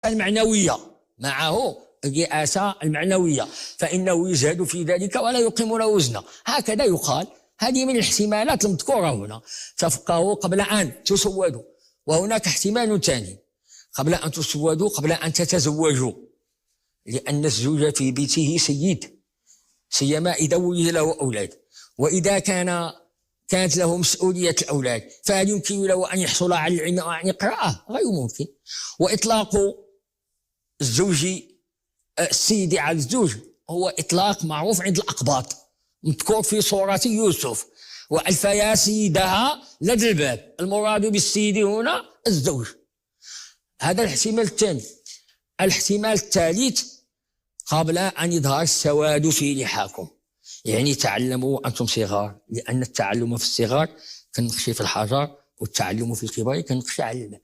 المعنوية، معه الرئاسة المعنوية، فإنه يزهد في ذلك ولا يقيم له وزنا. هكذا يقال. هذه من الاحتمالات المذكورة هنا. تفقهوا قبل أن تسودوا. وهناك احتمال ثاني: قبل أن تسودوا، قبل أن تتزوجوا، لأن الزوج في بيته سيد، سيما إذا ولد له أولاد. وإذا كانت له مسؤولية الأولاد، فهل يمكن له أن يحصل على العلم وأن يقرأه؟ غير ممكن. وإطلاق الزوج السيد على الزوج هو إطلاق معروف عند الأقباط، مذكور في سورة يوسف: وألف يا سيدها لدى الباب. المراد بالسيد هنا الزوج. هذا الاحتمال الثاني. الاحتمال الثالث: قبل أن يظهر السواد في لحاكم، يعني تعلموا أنتم صغار، لأن التعلم في الصغار كالنقش في الحجر، والتعلم في الكبار كالنقش على الماء.